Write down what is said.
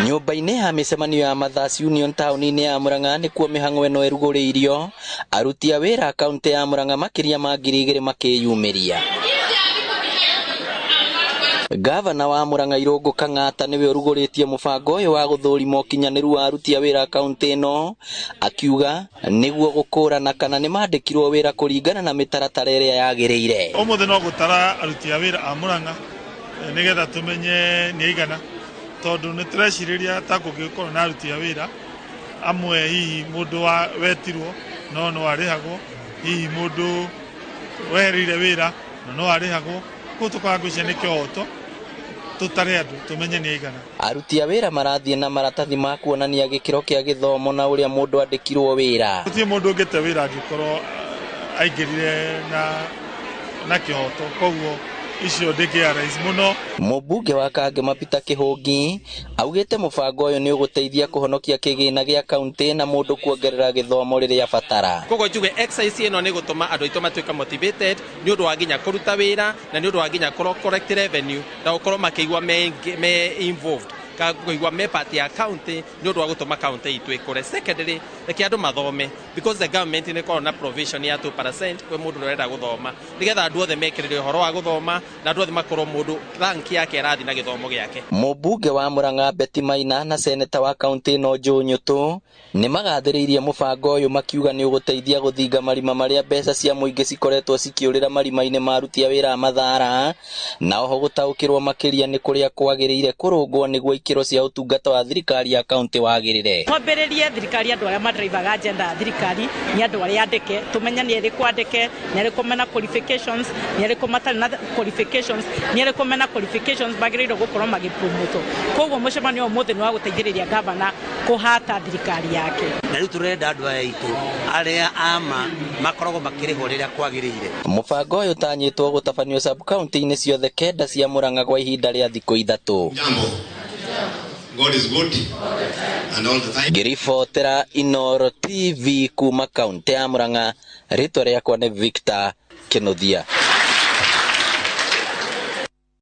Nyumba-inĩ ya mĩcemanio ya Mathas Union taũni-inĩ ya Murang'a nĩ kuo mĩhang'o ĩno ĩrugũrĩirio, aruti a wĩra kaunti ya Murang'a makĩria ma 2,000 makĩyumĩria. Gavana wa Murang'a Irũngũ Kang'ata niwe ũrugũrĩtie mũbango ũyũ wa gũthũrima ũkinyanĩru wa aruti a wĩra kaunti ĩno, akiuga nĩguo gũkũrana kana nĩ mandĩkirwo wĩra kũringana na mĩtaratara ĩrĩa yagĩrĩire. Ũmũthĩ no gũtara aruti a wĩra a Murang'a nĩgetha tũmenye nĩ aigana, tondũ nĩ tũrecirĩria ta kũngĩkorwo na aruti a wĩra amwe hihi mũndũ wetirwo no arĩhagwo, hihi mũndũ wehereire wĩra no arĩhagwo, koguo tũkagwĩcia nĩ kĩhoto tũtare andũ tũmenye nĩ aigana. Aruti a wĩra marathiĩ na maratathi ma kuonania gĩkĩro kĩa gĩthomo na ũrĩa mũndũ andĩkirwo wĩra. Gũtirĩ mũndũ ũngĩte wĩra angĩkorwo aingĩrire na kĩhoto, koguo icio ndĩkĩya rais mũno. Mũmbunge wa Kangema Peter Kĩhũngi augĩte mũbango ũyũ nĩ ũgũteithia kũhonokia kĩgĩna gĩa kaunti na mũndũ kuongerera gĩthomo rĩrĩa abatara. Koguo njuge exercise ĩno nĩ gũtũma andũ aitũ matuĩka motivated nĩ ũndũ wa nginya kũruta wĩra na nĩ ũndũ wa nginya collect revenue na gũkorwo makĩigua me involved kaigua me part ya county nĩ ũndũ wa gũtũma county itũ ĩkũre. Secondly, reke andũ mathome because the government nĩ ĩkoragwo na provision ya 2% kwĩ mũndũ ũrenda gũthoma, nĩgetha andũ othe mekĩrĩre ũhoro wa gũthoma na andũ othe makorwo mũndũ rank yake arathiĩ na gĩthomo gĩake. Mũmbunge wa Murang'a Betty Maina na seneta wa kaunti ĩno Joe Nyũtũ nĩ magathĩrĩirie mũbango ũyũ makiuga nĩ ũgũteithia gũthinga marima marĩa mbeca cia mũingĩ cikoretwo cikĩũrĩra marima-inĩ ma aruti a wĩra a Mathara, na oho gũtaũkĩrwo makĩria nĩ kũrĩa kwagĩrĩire kũrũngwo nĩguo ikĩro cia ũtungata wa thirikari ya kaunti wagĩrĩre. Twambĩrĩrie thirikari andũ arĩa madrivaga agenda ya thirikari nĩ andũ arĩa andĩke, tũmenya nĩ arĩkũ andĩke, nĩ arĩkũ mena qualifications, nĩ arĩkũ matarĩ na qualifications, nĩ arĩkũ mena qualifications bagĩrĩirwo gũkorwo magĩpromoto. Koguo mũcemanio ũmũthĩ nĩ wa gũteithĩrĩria gavana kũhata thirikari yake. Na rĩu tũrenda andũ aya aitũ arĩa ama makoragwo makĩrĩhwo rĩrĩa kwagĩrĩire. Mũbango ũyũ ũtanyĩtwo gũtabanio sub county-inĩ ciothe 9 cia Murang'a kwa ihinda rĩa thikũ 3. God is good and all the time. Ngĩribotera Inooro TV kuma kaunti ya Murang'a, rĩtwa rĩakwa nĩ Victor Kĩnuthia.